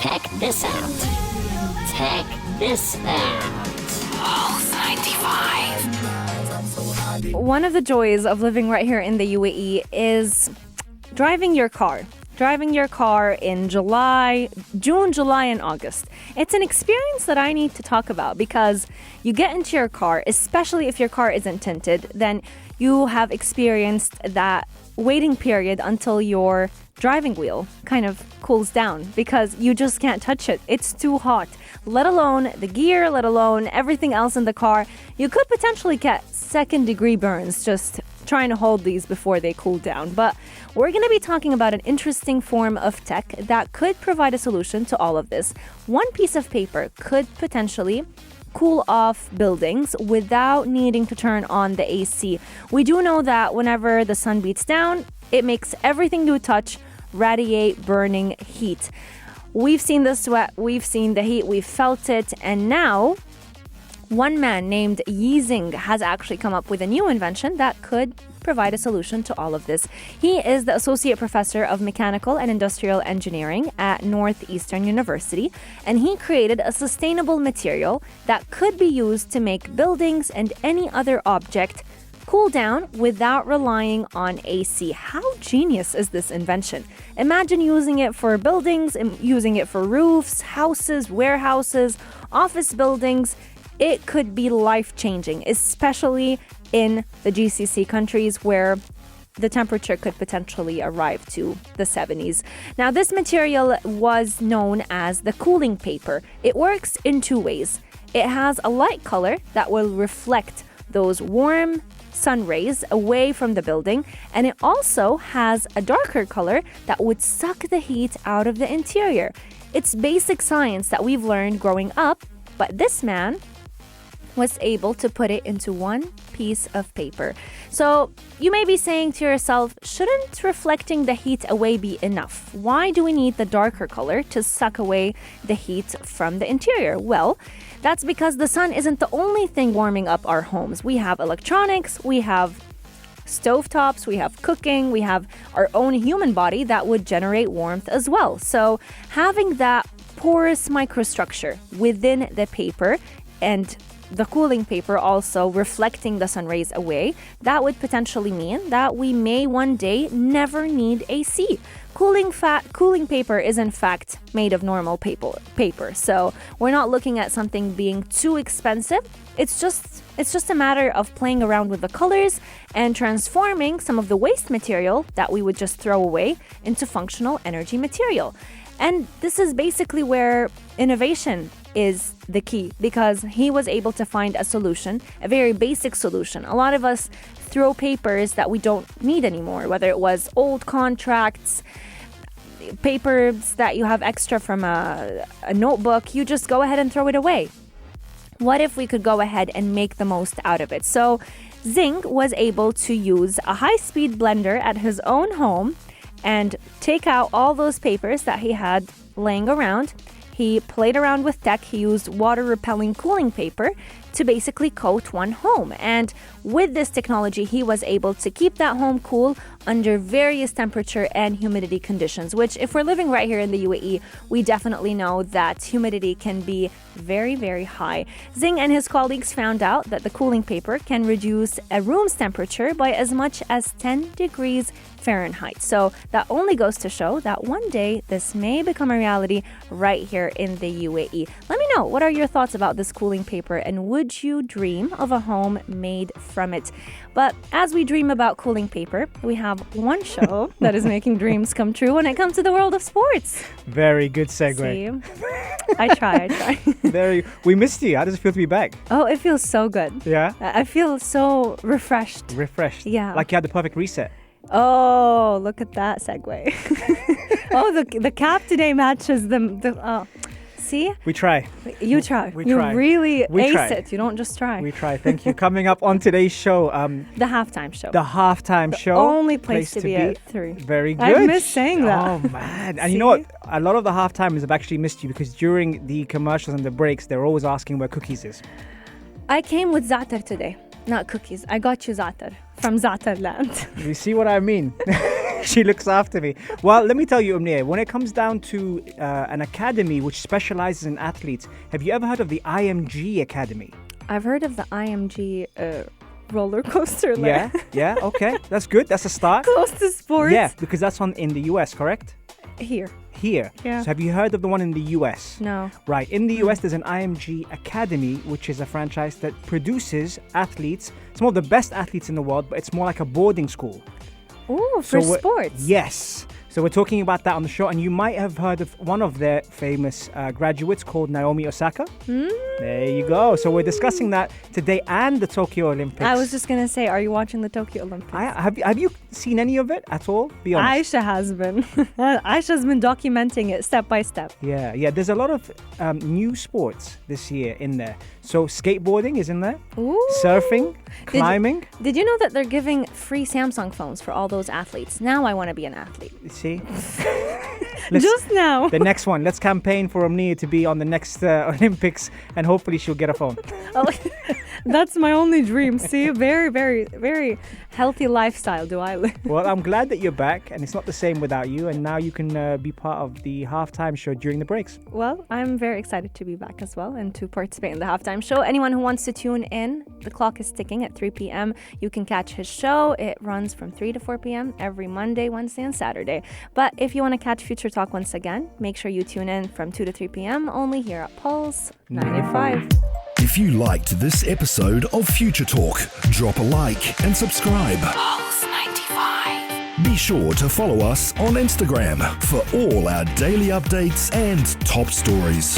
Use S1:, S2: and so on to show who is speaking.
S1: Check this out. Check this out. Pulse 95.
S2: One of the joys of living right here in the UAE is driving your car. Driving your car in June, July, and August. It's an experience that I need to talk about because you get into your car, especially if your car isn't tinted, then you have experienced that waiting period until your driving wheel kind of cools down because you just can't touch it. It's too hot. Let alone the gear, let alone everything else in the car. You could potentially get second-degree burns just trying to hold these before they cool down. But we're going to be talking about an interesting form of tech that could provide a solution to all of this. One piece of paper could potentially cool off buildings without needing to turn on the AC. We do know that whenever the sun beats down, it makes everything you touch radiate burning heat. We've seen the sweat, we've seen the heat, we've felt it, and now one man named Yizing has actually come up with a new invention that could provide a solution to all of this. He is the Associate Professor of Mechanical and Industrial Engineering at Northeastern University, and he created a sustainable material that could be used to make buildings and any other object cool down without relying on AC. How genius is this invention? Imagine using it for buildings, using it for roofs, houses, warehouses, office buildings. It could be life-changing, especially in the GCC countries where the temperature could potentially arrive to the 70s. Now, this material was known as the cooling paper. It works in two ways. It has a light color that will reflect those warm sun rays away from the building, and it also has a darker color that would suck the heat out of the interior. It's basic science that we've learned growing up, but this man was able to put it into one piece of paper. So you may be saying to yourself, shouldn't reflecting the heat away be enough? Why do we need the darker color to suck away the heat from the interior? Well, that's because the sun isn't the only thing warming up our homes. We have electronics, we have stovetops, we have cooking, we have our own human body that would generate warmth as well. So having that porous microstructure within the paper and the cooling paper also reflecting the sun rays away, that would potentially mean that we may one day never need AC. Cooling paper is in fact made of normal paper. So we're not looking at something being too expensive. It's just a matter of playing around with the colors and transforming some of the waste material that we would just throw away into functional energy material. And this is basically where innovation is the key, because he was able to find a solution, a very basic solution. A lot of us throw papers that we don't need anymore, whether it was old contracts, papers that you have extra from a notebook, you just go ahead and throw it away. What if we could go ahead and make the most out of it? So Zing was able to use a high-speed blender at his own home and take out all those papers that he had laying around. He played around with tech. He used water-repelling cooling paper to basically coat one home. And with this technology, he was able to keep that home cool under various temperature and humidity conditions, which if we're living right here in the UAE, we definitely know that humidity can be very, very high. Zing and his colleagues found out that the cooling paper can reduce a room's temperature by as much as 10 degrees Fahrenheit. So that only goes to show that one day this may become a reality right here in the UAE. Let me know, what are your thoughts about this cooling paper, and would you dream of a home made from it? But as we dream about cooling paper, we have one show that is making dreams come true when it comes to the world of sports.
S3: Very good segue.
S2: See? I try.
S3: We missed you. How does it feel to be back?
S2: Oh, it feels so good.
S3: Yeah?
S2: I feel so refreshed. Yeah.
S3: Like you had the perfect reset.
S2: Oh, look at that segue. Oh, the cap today matches the see?
S3: We try.
S2: You try.
S3: We
S2: you
S3: try.
S2: really
S3: We
S2: ace
S3: try.
S2: it. You don't just try.
S3: We try. Thank you. Coming up on today's show,
S2: The halftime show.
S3: the halftime show.
S2: Only place to be at 3.
S3: Very good.
S2: I miss saying that.
S3: Oh, man. And you know what? A lot of the halftimers have actually missed you, because during the commercials and the breaks, they're always asking where Cookies is.
S2: I came with za'atar today. Not cookies. I got you za'atar from Za'atar Land.
S3: You see what I mean? She looks after me. Well, let me tell you, Umnir, when it comes down to an academy which specializes in athletes, have you ever heard of the IMG Academy?
S2: I've heard of the IMG roller coaster.
S3: Yeah, okay. That's good. That's a start.
S2: Close to sports.
S3: Yeah, because that's in the US, correct?
S2: Here.
S3: So
S2: Yeah.
S3: have you heard of the one in the US?
S2: No.
S3: Right. In the US, there's an IMG Academy, which is a franchise that produces athletes. It's more of the best athletes in the world, but it's more like a boarding school.
S2: Ooh, for sports.
S3: Yes. So we're talking about that on the show, and you might have heard of one of their famous graduates called Naomi Osaka. There you go. So we're discussing that today and the Tokyo Olympics.
S2: I was just going to say, are you watching the Tokyo Olympics?
S3: Have you seen any of it at all? Be honest.
S2: Aisha has been. Aisha's been documenting it step by step.
S3: Yeah. There's a lot of new sports this year in there. So skateboarding is in there.
S2: Ooh.
S3: Surfing, climbing.
S2: Did you know that they're giving free Samsung phones for all those athletes? Now I want to be an athlete.
S3: See?
S2: Just now.
S3: The next one. Let's campaign for Omnia to be on the next Olympics, and hopefully she'll get a phone.
S2: Oh, that's my only dream. See, very, very, very healthy lifestyle do I live.
S3: Well, I'm glad that you're back, and it's not the same without you, and now you can be part of the halftime show during the breaks.
S2: Well, I'm very excited to be back as well and to participate in the halftime show. Anyone who wants to tune in, the clock is ticking at 3 p.m. You can catch his show. It runs from 3 to 4 p.m. every Monday, Wednesday, and Saturday. But if you want to catch Future Talk once again, make sure you tune in from 2 to 3 p.m. only here at Pulse 95.
S4: If you liked this episode of Future Talk, drop a like and subscribe.
S1: Pulse 95.
S4: Be sure to follow us on Instagram for all our daily updates and top stories.